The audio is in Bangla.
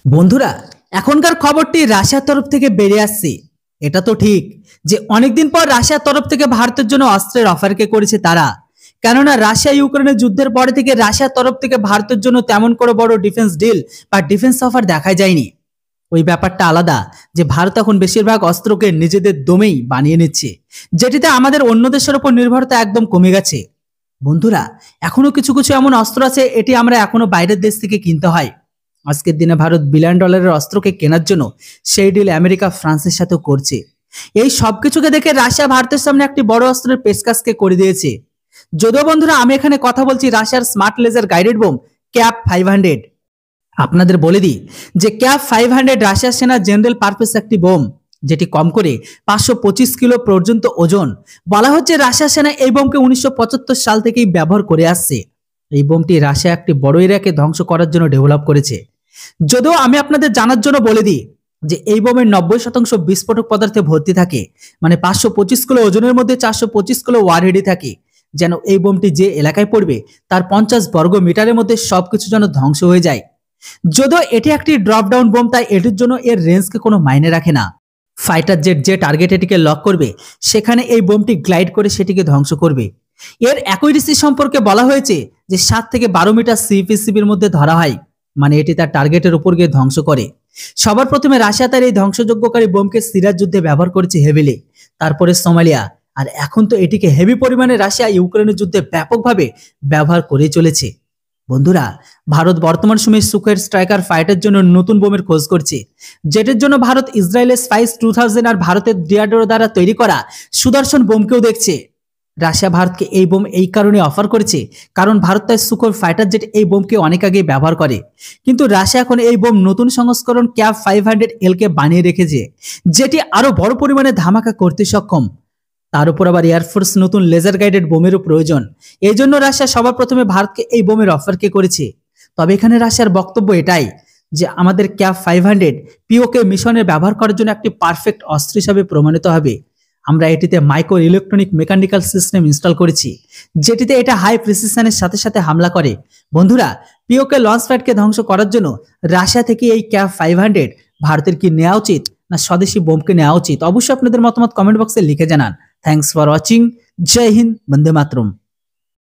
বন্ধুরা, এখনকার খবরটি রাশিয়ার তরফ থেকে বেরিয়ে আসছে। এটা তো ঠিক যে অনেকদিন পর রাশিয়ার তরফ থেকে ভারতের জন্য অস্ত্রের অফারকে করেছে তারা। কেননা রাশিয়া ইউক্রেনের যুদ্ধের পরে থেকে রাশিয়ার তরফ থেকে ভারতের জন্য তেমন করে বড় ডিফেন্স ডিল বা ডিফেন্স অফার দেখা যায়নি। ওই ব্যাপারটা আলাদা যে ভারত এখন বেশিরভাগ অস্ত্রকে নিজেদের দমেই বানিয়ে নিচ্ছে, যেটিতে আমাদের অন্য দেশের উপর নির্ভরতা একদম কমে গেছে। বন্ধুরা, এখনো কিছু কিছু এমন অস্ত্র আছে এটি আমরা এখনো বাইরের দেশ থেকে কিনতে হয়। আজকের দিনে ভারত বিলিয়ন ডলারের অস্ত্রকে কেনার জন্য সেই ডিল আমেরিকা ফ্রান্সের সাথেও করছে। এই সবকিছুকে দেখে রাশিয়া ভারতের সামনে একটি বড় অস্ত্রের পেশকাশকে করে দিয়েছে। যদিও বন্ধুরা, আমি এখানে কথা বলছি রাশিয়ার smart laser guided bomb KAB 500। আপনাদের বলে দিই যে ক্যাপ 500 রাশিয়ার সেনার জেনারেল পারপাস একটি বোম, যেটি কম করে 525 কিলো পর্যন্ত ওজন। বলা হচ্ছে রাশিয়ার সেনা এই বোমকে 1975 সাল থেকেই ব্যবহার করে আসছে। এই বোমটি রাশিয়া একটি বড় এরিয়াকে ধ্বংস করার জন্য ডেভেলপ করেছে। যদিও আমি আপনাদের জানার জন্য বলে দিই যে এই বোমের 90% বিস্ফোরক পদার্থে ভর্তি থাকে, মানে 525 কিলো ওজনের মধ্যে 425 কিলো ওয়ারহেডই থাকে। যেন এই বোমটি যে এলাকায় পড়বে তার 50 বর্গ মিটারের মধ্যে সবকিছু যেন ধ্বংস হয়ে যায়। যদিও এটি একটি ড্রপ ডাউন বোম, তাই এটির জন্য এর রেঞ্জকে কোনো মাইনে রাখে না। ফাইটার জেট যে টার্গেট এটিকে লক করবে সেখানে এই বোমটি গ্লাইড করে সেটিকে ধ্বংস করবে। এর অ্যাকুরেসি সম্পর্কে বলা হয়েছে যে 7 থেকে 12 মিটার সিপিসিবির মধ্যে ধরা হয়, মানে এটি তার টার্গেটের উপর গিয়ে ধ্বংস করে। সবার প্রথমে রাশিয়া তার এই ধ্বংসযোগ্যকারী বোমকে সিরিয়ার যুদ্ধে ব্যবহার করেছে হেভিলি, তারপরে সোমালিয়া, আর এখন তো এটিকে হেভি পরিমাণে রাশিয়া ইউক্রেনের যুদ্ধে ব্যাপকভাবে ব্যবহার করে চলেছে। বন্ধুরা, ভারত বর্তমান সময়ে সুখের স্ট্রাইকার ফাইটার জন্য নতুন বোমের খোঁজ করছে, যেটির জন্য ভারত ইসরায়েলের স্পাইস 2000 আর ভারতের ডিয়াডোর দ্বারা তৈরি করা সুদর্শন বোমকেও দেখছে। রাশিয়া ভারতকে এই বোম এই কারণে অফার করেছে কারণ ভারত তার সুখোই ফাইটার জেট এই বোমকে অনেক আগে ব্যবহার করে, কিন্তু রাশিয়া এখন এই বোম নতুন সংস্করণ ক্যাপ 500L কে বানিয়ে রেখেছে, যেটি আরো বড় পরিমাণে ধামাকা করতে সক্ষম। তার উপর আবার এয়ারফোর্স নতুন লেজার গাইডেড বোমেরও প্রয়োজন। এই জন্য রাশিয়া সবার প্রথমে ভারতকে এই বোমের অফারকে করেছে। তবে এখানে রাশিয়ার বক্তব্য এটাই যে আমাদের ক্যাপ 500 পিওকে মিশনে ব্যবহার করার জন্য একটি পারফেক্ট অস্ত্র হিসাবে প্রমাণিত হবে। আমরা এটিতে micro electronic mechanical system install করেছি, যেটিতে এটা হাই প্রিসিশনের সাথে সাথে হামলা করে। বন্ধুরা, পিওকে লঞ্চ প্যাডকে ধ্বংস করার জন্য রাশিয়া থেকে এই ক্যাপ 500 ভারতের কি নেওয়া উচিত না স্বদেশি বোমকে নেওয়া উচিত? অবশ্যই আপনাদের মতামত কমেন্ট বক্সে লিখে জানান। Thanks for watching. জয় হিন্দ, বন্দে মাতরম।